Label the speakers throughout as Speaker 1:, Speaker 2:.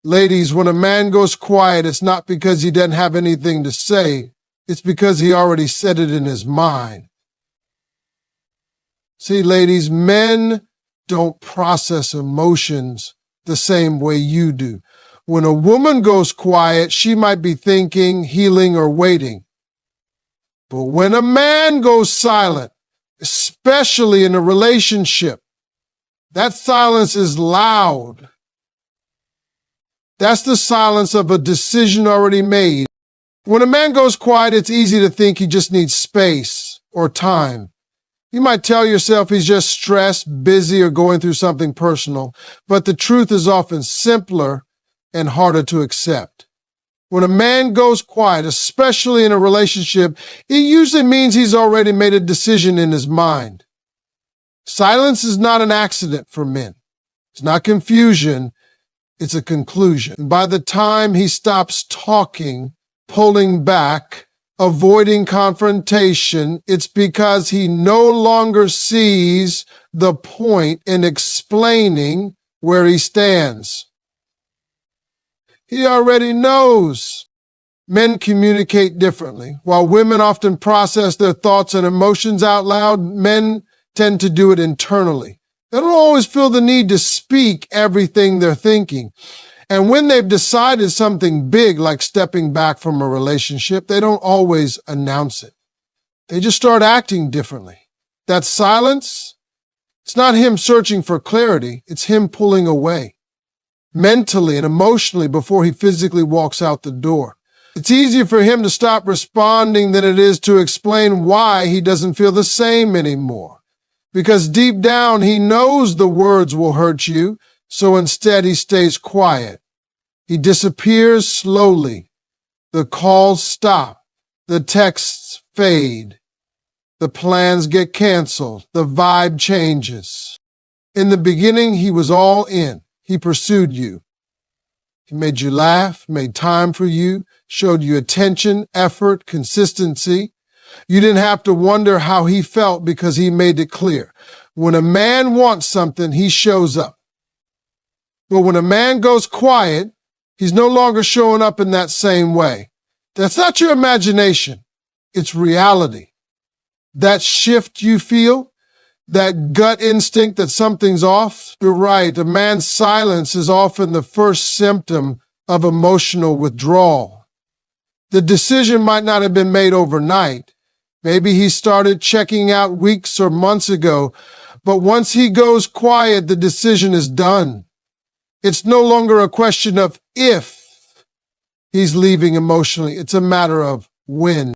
Speaker 1: Ladies, when a man goes quiet, it's not because he doesn't have anything to say. It's because he already said it in his mind. See, ladies, men don't process emotions the same way you do. When a woman goes quiet, she might be thinking, healing, or waiting. But when a man goes silent, especially in a relationship, that silence is loud. That's the silence of a decision already made. When a man goes quiet, it's easy to think he just needs space or time. You might tell yourself he's just stressed, busy, or going through something personal, but the truth is often simpler and harder to accept. When a man goes quiet, especially in a relationship, it usually means he's already made a decision in his mind. Silence is not an accident for men. It's not confusion. It's a conclusion. And by the time he stops talking, pulling back, avoiding confrontation, it's because he no longer sees the point in explaining where he stands. He already knows. Men communicate differently. While women often process their thoughts and emotions out loud, men tend to do it internally. They don't always feel the need to speak everything they're thinking. And when they've decided something big, like stepping back from a relationship, they don't always announce it. They just start acting differently. That silence, it's not him searching for clarity. It's him pulling away mentally and emotionally before he physically walks out the door. It's easier for him to stop responding than it is to explain why he doesn't feel the same anymore. Because deep down, he knows the words will hurt you, so instead he stays quiet. He disappears slowly. The calls stop. The texts fade. The plans get canceled. The vibe changes. In the beginning, he was all in. He pursued you. He made you laugh, made time for you, showed you attention, effort, consistency. You didn't have to wonder how he felt because he made it clear. When a man wants something, he shows up. But when a man goes quiet, he's no longer showing up in that same way. That's not your imagination. It's reality. That shift you feel, that gut instinct that something's off, you're right. A man's silence is often the first symptom of emotional withdrawal. The decision might not have been made overnight. Maybe he started checking out weeks or months ago, but once he goes quiet, the decision is done. It's no longer a question of if he's leaving emotionally. It's a matter of when.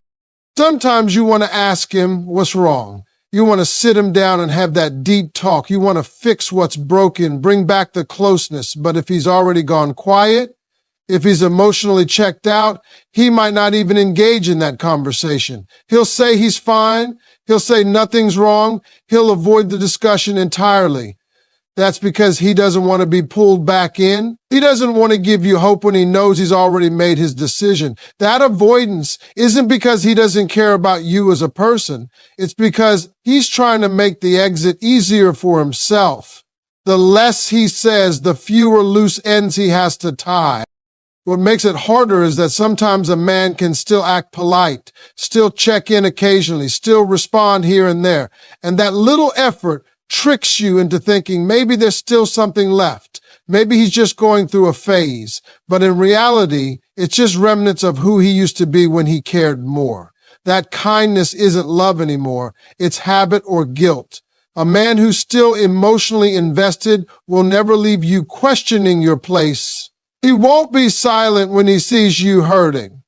Speaker 1: Sometimes you want to ask him what's wrong. You want to sit him down and have that deep talk. You want to fix what's broken, bring back the closeness. But if he's already gone quiet, if he's emotionally checked out, he might not even engage in that conversation. He'll say he's fine. He'll say nothing's wrong. He'll avoid the discussion entirely. That's because he doesn't want to be pulled back in. He doesn't want to give you hope when he knows he's already made his decision. That avoidance isn't because he doesn't care about you as a person. It's because he's trying to make the exit easier for himself. The less he says, the fewer loose ends he has to tie. What makes it harder is that sometimes a man can still act polite, still check in occasionally, still respond here and there. And that little effort tricks you into thinking maybe there's still something left. Maybe he's just going through a phase. But in reality, it's just remnants of who he used to be when he cared more. That kindness isn't love anymore. It's habit or guilt. A man who's still emotionally invested will never leave you questioning your place. He won't be silent when he sees you hurting.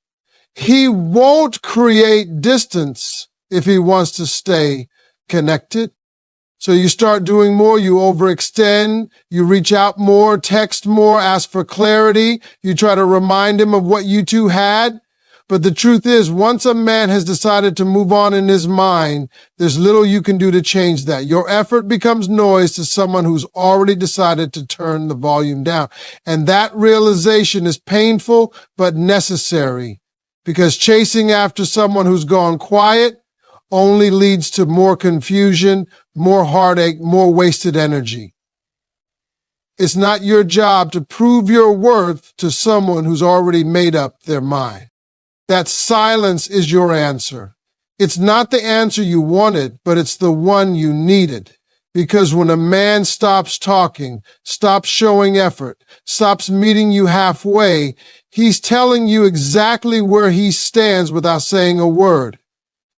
Speaker 1: He won't create distance if he wants to stay connected. So you start doing more, you overextend, you reach out more, text more, ask for clarity. You try to remind him of what you two had. But the truth is, once a man has decided to move on in his mind, there's little you can do to change that. Your effort becomes noise to someone who's already decided to turn the volume down. And that realization is painful but necessary, because chasing after someone who's gone quiet only leads to more confusion, more heartache, more wasted energy. It's not your job to prove your worth to someone who's already made up their mind. That silence is your answer. It's not the answer you wanted, but it's the one you needed. Because when a man stops talking, stops showing effort, stops meeting you halfway, he's telling you exactly where he stands without saying a word.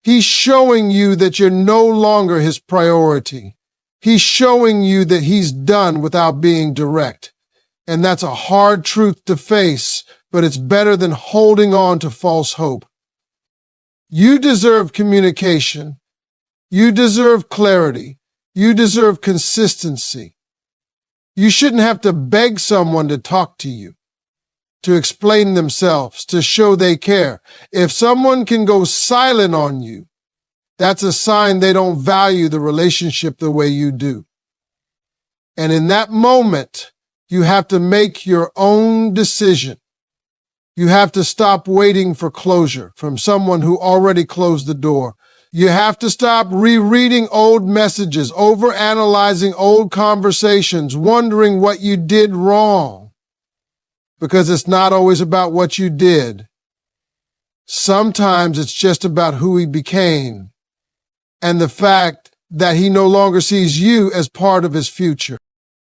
Speaker 1: He's showing you that you're no longer his priority. He's showing you that he's done without being direct. And that's a hard truth to face, but it's better than holding on to false hope. You deserve communication. You deserve clarity. You deserve consistency. You shouldn't have to beg someone to talk to you, to explain themselves, to show they care. If someone can go silent on you, that's a sign they don't value the relationship the way you do. And in that moment, you have to make your own decision. You have to stop waiting for closure from someone who already closed the door. You have to stop rereading old messages, overanalyzing old conversations, wondering what you did wrong. Because it's not always about what you did. Sometimes it's just about who he became and the fact that he no longer sees you as part of his future.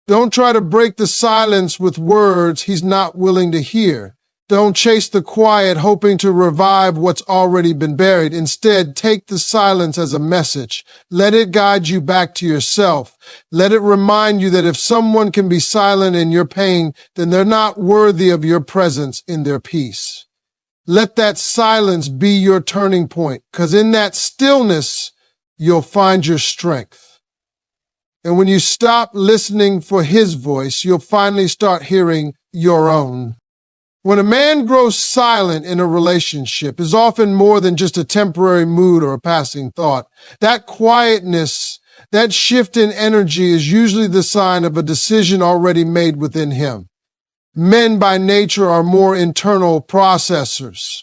Speaker 1: Don't try to break the silence with words he's not willing to hear. Don't chase the quiet hoping to revive what's already been buried. Instead, take the silence as a message. Let it guide you back to yourself. Let it remind you that if someone can be silent in your pain, then they're not worthy of your presence in their peace. Let that silence be your turning point, because in that stillness, you'll find your strength. And when you stop listening for his voice, you'll finally start hearing your own. When a man grows silent in a relationship, it's often more than just a temporary mood or a passing thought. That quietness, that shift in energy is usually the sign of a decision already made within him. Men by nature are more internal processors.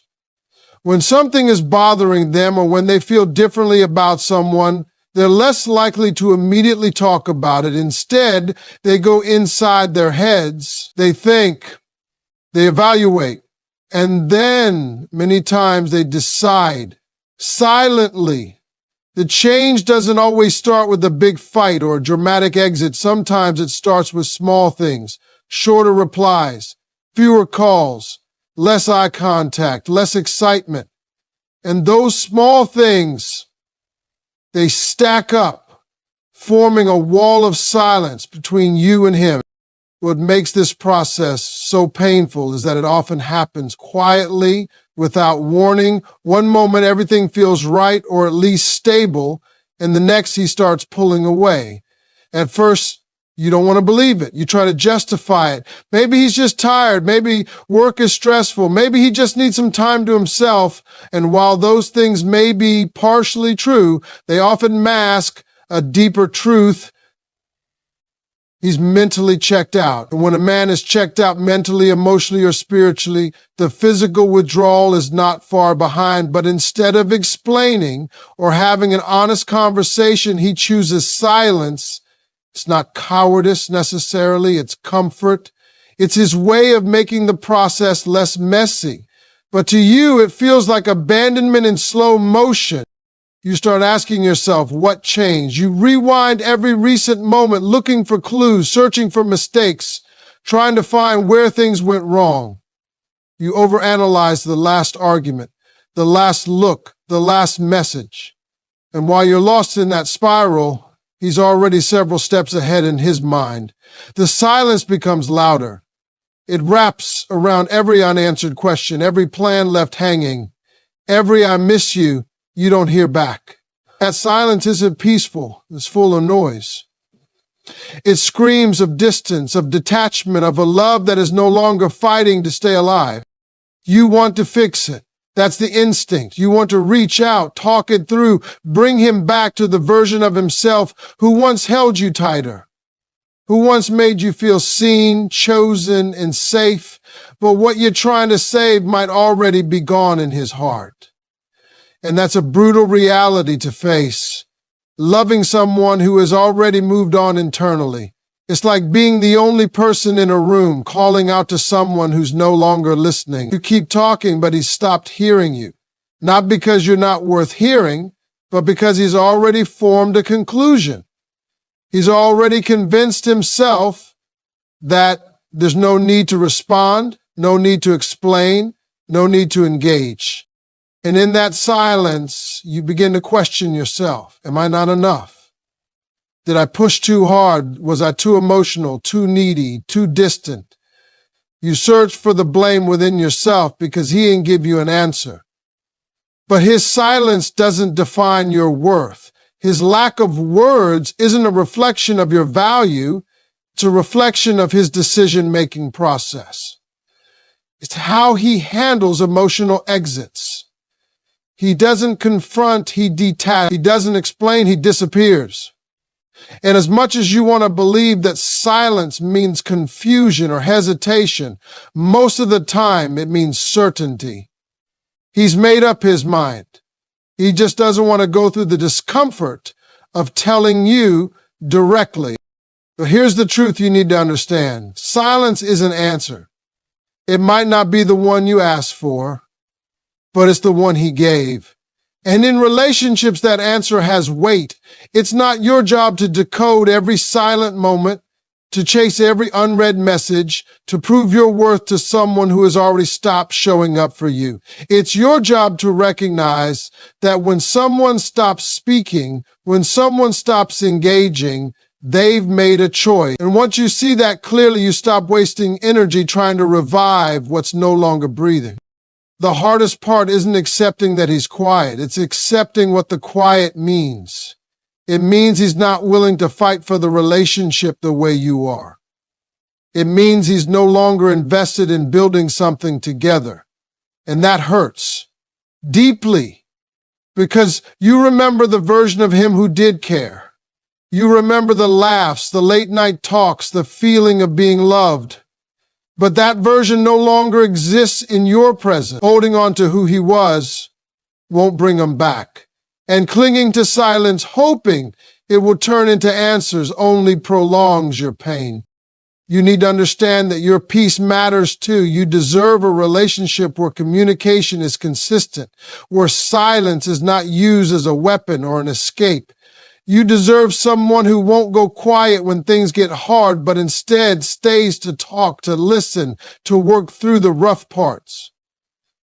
Speaker 1: When something is bothering them or when they feel differently about someone, they're less likely to immediately talk about it. Instead, they go inside their heads. They think, they evaluate, and then many times they decide silently. The change doesn't always start with a big fight or a dramatic exit. Sometimes it starts with small things, shorter replies, fewer calls, less eye contact, less excitement. And those small things, they stack up, forming a wall of silence between you and him. What makes this process so painful is that it often happens quietly, without warning. One moment everything feels right or at least stable, and the next he starts pulling away. At first, you don't want to believe it. You try to justify it. Maybe he's just tired. Maybe work is stressful. Maybe he just needs some time to himself. And while those things may be partially true, they often mask a deeper truth. He's mentally checked out. And when a man is checked out mentally, emotionally, or spiritually, the physical withdrawal is not far behind. But instead of explaining or having an honest conversation, he chooses silence. It's not cowardice necessarily, it's comfort. It's his way of making the process less messy. But to you, it feels like abandonment in slow motion. You start asking yourself, what changed? You rewind every recent moment, looking for clues, searching for mistakes, trying to find where things went wrong. You overanalyze the last argument, the last look, the last message. And while you're lost in that spiral, he's already several steps ahead in his mind. The silence becomes louder. It wraps around every unanswered question, every plan left hanging, every I miss you don't hear back. That silence isn't peaceful. It's full of noise. It screams of distance, of detachment, of a love that is no longer fighting to stay alive. You want to fix it. That's the instinct. You want to reach out, talk it through, bring him back to the version of himself who once held you tighter, who once made you feel seen, chosen, and safe. But what you're trying to save might already be gone in his heart. And that's a brutal reality to face. Loving someone who has already moved on internally It's like being the only person in a room calling out to someone who's no longer listening. You keep talking, but he's stopped hearing you. Not because you're not worth hearing, but because he's already formed a conclusion. He's already convinced himself that there's no need to respond, no need to explain, no need to engage. And in that silence, you begin to question yourself. Am I not enough? Did I push too hard? Was I too emotional, too needy, too distant? You search for the blame within yourself because he didn't give you an answer. But his silence doesn't define your worth. His lack of words isn't a reflection of your value. It's a reflection of his decision-making process. It's how he handles emotional exits. He doesn't confront, he detaches. He doesn't explain, he disappears. And as much as you want to believe that silence means confusion or hesitation, most of the time it means certainty. He's made up his mind. He just doesn't want to go through the discomfort of telling you directly. But here's the truth you need to understand. Silence is an answer. It might not be the one you asked for, but it's the one he gave. And in relationships, that answer has weight. It's not your job to decode every silent moment, to chase every unread message, to prove your worth to someone who has already stopped showing up for you. It's your job to recognize that when someone stops speaking, when someone stops engaging, they've made a choice. And once you see that clearly, you stop wasting energy trying to revive what's no longer breathing. The hardest part isn't accepting that he's quiet. It's accepting what the quiet means. It means he's not willing to fight for the relationship the way you are. It means he's no longer invested in building something together. And that hurts deeply because you remember the version of him who did care. You remember the laughs, the late night talks, the feeling of being loved. But that version no longer exists in your presence. Holding on to who he was won't bring him back. And clinging to silence, hoping it will turn into answers, only prolongs your pain. You need to understand that your peace matters too. You deserve a relationship where communication is consistent, where silence is not used as a weapon or an escape. You deserve someone who won't go quiet when things get hard, but instead stays to talk, to listen, to work through the rough parts.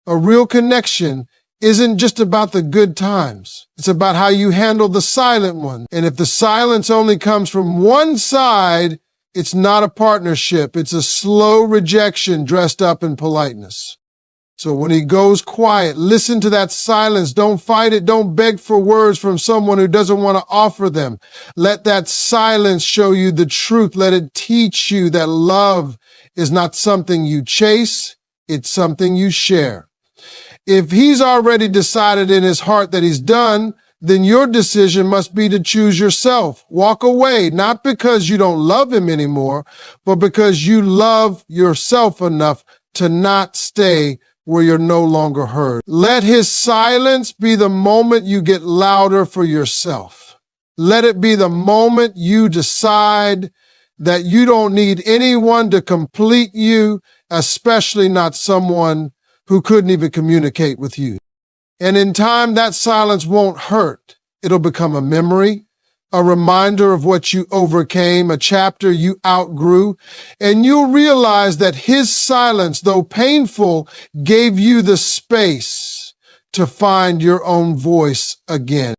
Speaker 1: A real connection isn't just about the good times. It's about how you handle the silent one. And if the silence only comes from one side, it's not a partnership. It's a slow rejection dressed up in politeness. So when he goes quiet, listen to that silence. Don't fight it. Don't beg for words from someone who doesn't want to offer them. Let that silence show you the truth. Let it teach you that love is not something you chase. It's something you share. If he's already decided in his heart that he's done, then your decision must be to choose yourself. Walk away, not because you don't love him anymore, but because you love yourself enough to not stay where you're no longer heard. Let his silence be the moment you get louder for yourself. Let it be the moment you decide that you don't need anyone to complete you, especially not someone who couldn't even communicate with you. And in time, that silence won't hurt. It'll become a memory, a reminder of what you overcame, a chapter you outgrew, and you'll realize that his silence, though painful, gave you the space to find your own voice again.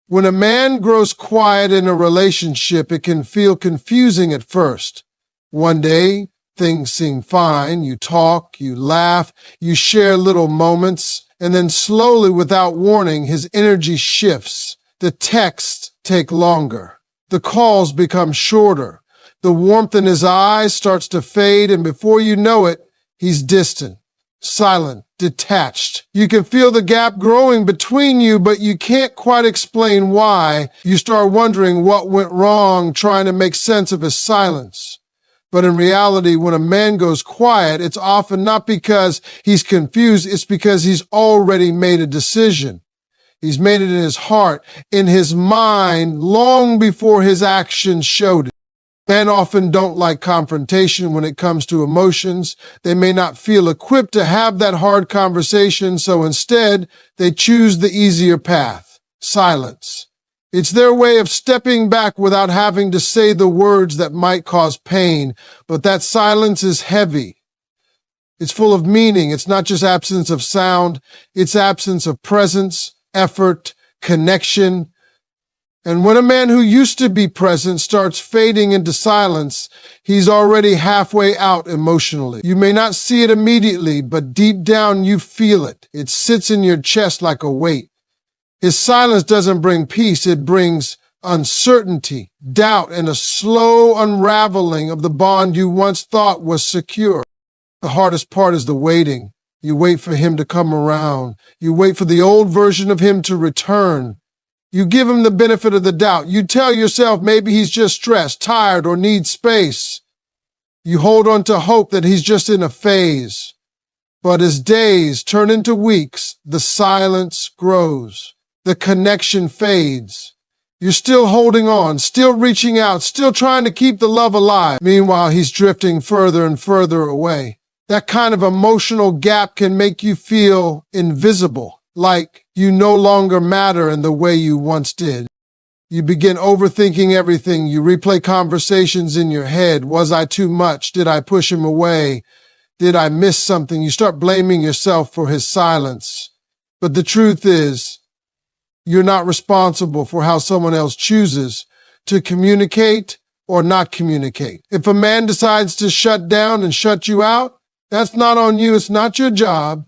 Speaker 1: When a man grows quiet in a relationship, it can feel confusing at first. One day, things seem fine. You talk, you laugh, you share little moments, and then slowly, without warning, his energy shifts. The texts take longer. The calls become shorter. The warmth in his eyes starts to fade, and before you know it, he's distant, silent, detached. You can feel the gap growing between you, but you can't quite explain why. You start wondering what went wrong, trying to make sense of his silence. But in reality, when a man goes quiet, it's often not because he's confused, it's because he's already made a decision. He's made it in his heart, in his mind, long before his actions showed it. Men often don't like confrontation when it comes to emotions. They may not feel equipped to have that hard conversation, so instead, they choose the easier path, silence. It's their way of stepping back without having to say the words that might cause pain, but that silence is heavy. It's full of meaning. It's not just absence of sound, it's absence of presence, effort, connection. And when a man who used to be present starts fading into silence, he's already halfway out emotionally. You may not see it immediately, but deep down you feel it. It sits in your chest like a weight. His silence doesn't bring peace, it brings uncertainty, doubt, and a slow unraveling of the bond you once thought was secure. The hardest part is the waiting. You wait for him to come around. You wait for the old version of him to return. You give him the benefit of the doubt. You tell yourself maybe he's just stressed, tired, or needs space. You hold on to hope that he's just in a phase. But as days turn into weeks, the silence grows. The connection fades. You're still holding on, still reaching out, still trying to keep the love alive. Meanwhile, he's drifting further and further away. That kind of emotional gap can make you feel invisible, like you no longer matter in the way you once did. You begin overthinking everything. You replay conversations in your head. Was I too much? Did I push him away? Did I miss something? You start blaming yourself for his silence. But the truth is, you're not responsible for how someone else chooses to communicate or not communicate. If a man decides to shut down and shut you out, that's not on you. It's not your job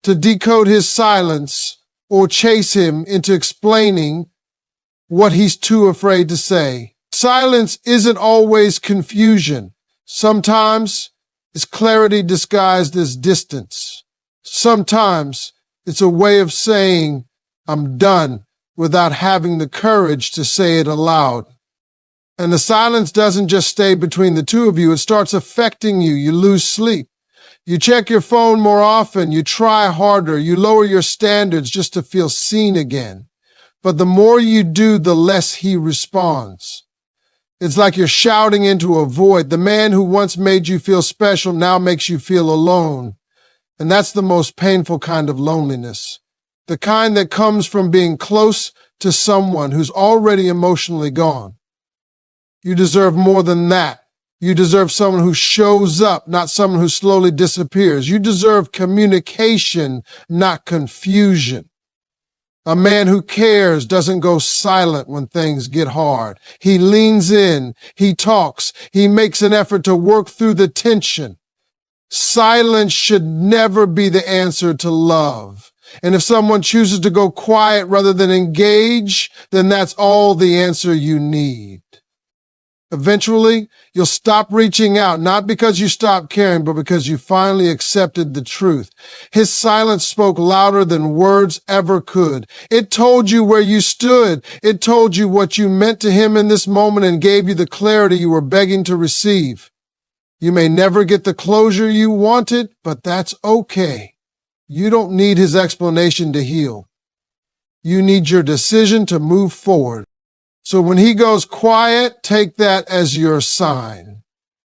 Speaker 1: to decode his silence or chase him into explaining what he's too afraid to say. Silence isn't always confusion. Sometimes it's clarity disguised as distance. Sometimes it's a way of saying, I'm done, without having the courage to say it aloud. And the silence doesn't just stay between the two of you. It starts affecting you. You lose sleep. You check your phone more often, you try harder, you lower your standards just to feel seen again. But the more you do, the less he responds. It's like you're shouting into a void. The man who once made you feel special now makes you feel alone. And that's the most painful kind of loneliness. The kind that comes from being close to someone who's already emotionally gone. You deserve more than that. You deserve someone who shows up, not someone who slowly disappears. You deserve communication, not confusion. A man who cares doesn't go silent when things get hard. He leans in, he talks, he makes an effort to work through the tension. Silence should never be the answer to love. And if someone chooses to go quiet rather than engage, then that's all the answer you need. Eventually, you'll stop reaching out, not because you stopped caring, but because you finally accepted the truth. His silence spoke louder than words ever could. It told you where you stood. It told you what you meant to him in this moment and gave you the clarity you were begging to receive. You may never get the closure you wanted, but that's okay. You don't need his explanation to heal. You need your decision to move forward. So when he goes quiet, take that as your sign.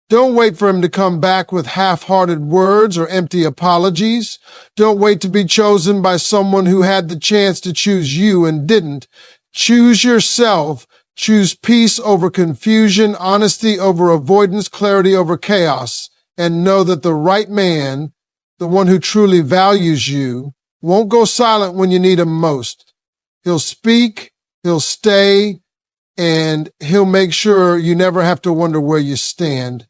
Speaker 1: Don't wait for him to come back with half-hearted words or empty apologies. Don't wait to be chosen by someone who had the chance to choose you and didn't. Choose yourself. Choose peace over confusion, honesty over avoidance, clarity over chaos, and know that the right man, the one who truly values you, won't go silent when you need him most. He'll speak, he'll stay, and he'll make sure you never have to wonder where you stand.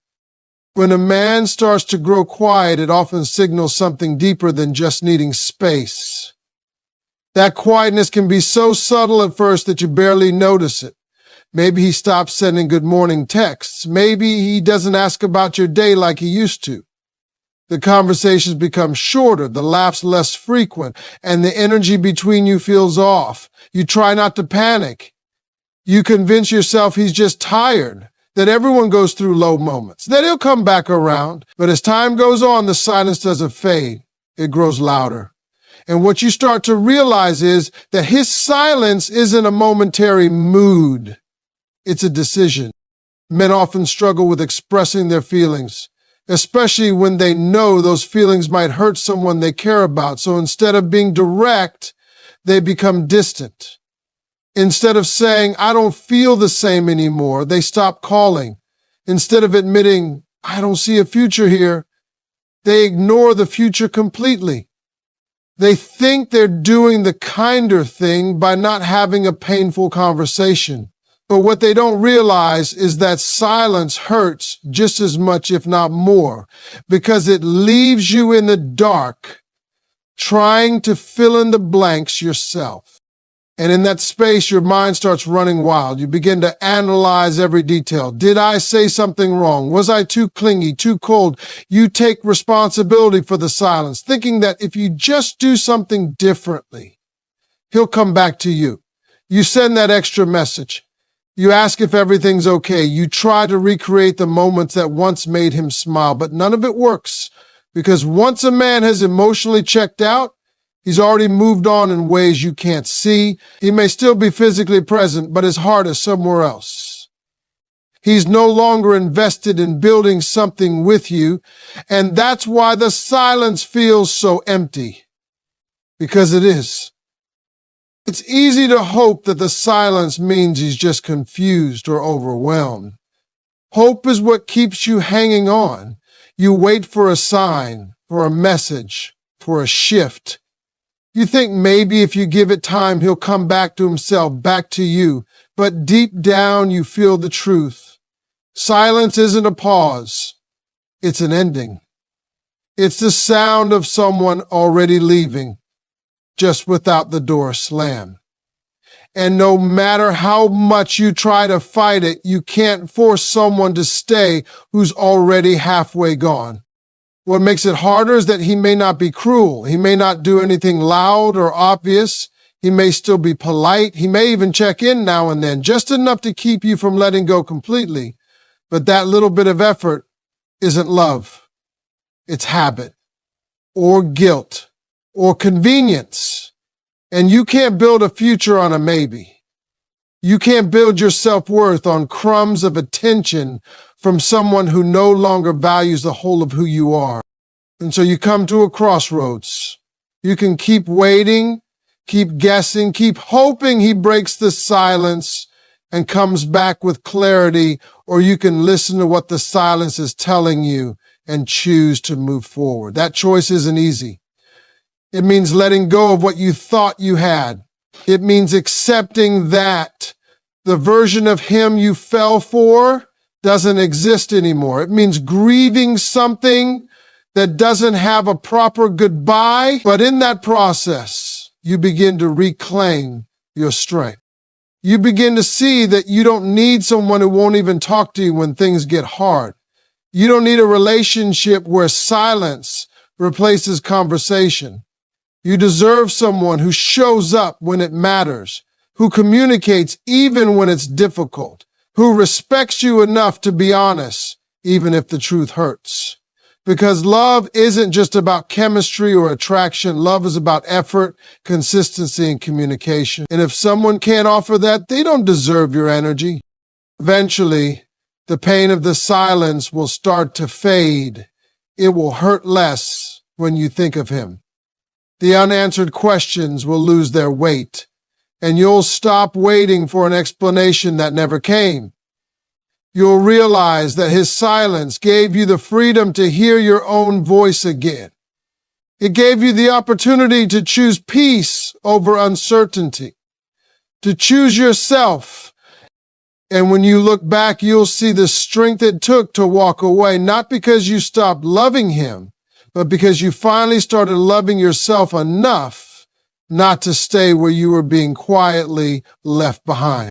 Speaker 1: When a man starts to grow quiet, it often signals something deeper than just needing space. That quietness can be so subtle at first that you barely notice it. Maybe he stops sending good morning texts. Maybe he doesn't ask about your day like he used to. The conversations become shorter, the laughs less frequent, and the energy between you feels off. You try not to panic. You convince yourself he's just tired, that everyone goes through low moments, that he'll come back around. But as time goes on, the silence doesn't fade. It grows louder. And what you start to realize is that his silence isn't a momentary mood. It's a decision. Men often struggle with expressing their feelings, especially when they know those feelings might hurt someone they care about. So instead of being direct, they become distant. Instead of saying, I don't feel the same anymore, they stop calling. Instead of admitting, I don't see a future here, they ignore the future completely. They think they're doing the kinder thing by not having a painful conversation. But what they don't realize is that silence hurts just as much, if not more, because it leaves you in the dark, trying to fill in the blanks yourself. And in that space, your mind starts running wild. You begin to analyze every detail. Did I say something wrong? Was I too clingy, too cold? You take responsibility for the silence, thinking that if you just do something differently, he'll come back to you. You send that extra message. You ask if everything's okay. You try to recreate the moments that once made him smile, but none of it works, because once a man has emotionally checked out, he's already moved on in ways you can't see. He may still be physically present, but his heart is somewhere else. He's no longer invested in building something with you, and that's why the silence feels so empty, because it is. It's easy to hope that the silence means he's just confused or overwhelmed. Hope is what keeps you hanging on. You wait for a sign, for a message, for a shift. You think maybe if you give it time, he'll come back to himself, back to you. But deep down, you feel the truth. Silence isn't a pause. It's an ending. It's the sound of someone already leaving, just without the door slammed. And no matter how much you try to fight it, you can't force someone to stay who's already halfway gone. What makes it harder is that he may not be cruel. He may not do anything loud or obvious. He may still be polite. He may even check in now and then, just enough to keep you from letting go completely. But that little bit of effort isn't love. It's habit or guilt or convenience. And you can't build a future on a maybe. You can't build your self-worth on crumbs of attention from someone who no longer values the whole of who you are. And so you come to a crossroads. You can keep waiting, keep guessing, keep hoping he breaks the silence and comes back with clarity, or you can listen to what the silence is telling you and choose to move forward. That choice isn't easy. It means letting go of what you thought you had. It means accepting that the version of him you fell for doesn't exist anymore. It means grieving something that doesn't have a proper goodbye. But in that process, you begin to reclaim your strength. You begin to see that you don't need someone who won't even talk to you when things get hard. You don't need a relationship where silence replaces conversation. You deserve someone who shows up when it matters, who communicates even when it's difficult, who respects you enough to be honest, even if the truth hurts. Because love isn't just about chemistry or attraction. Love is about effort, consistency, and communication. And if someone can't offer that, they don't deserve your energy. Eventually, the pain of the silence will start to fade. It will hurt less when you think of him. The unanswered questions will lose their weight, and you'll stop waiting for an explanation that never came. You'll realize that his silence gave you the freedom to hear your own voice again. It gave you the opportunity to choose peace over uncertainty, to choose yourself. And when you look back, you'll see the strength it took to walk away, not because you stopped loving him, but because you finally started loving yourself enough not to stay where you were being quietly left behind.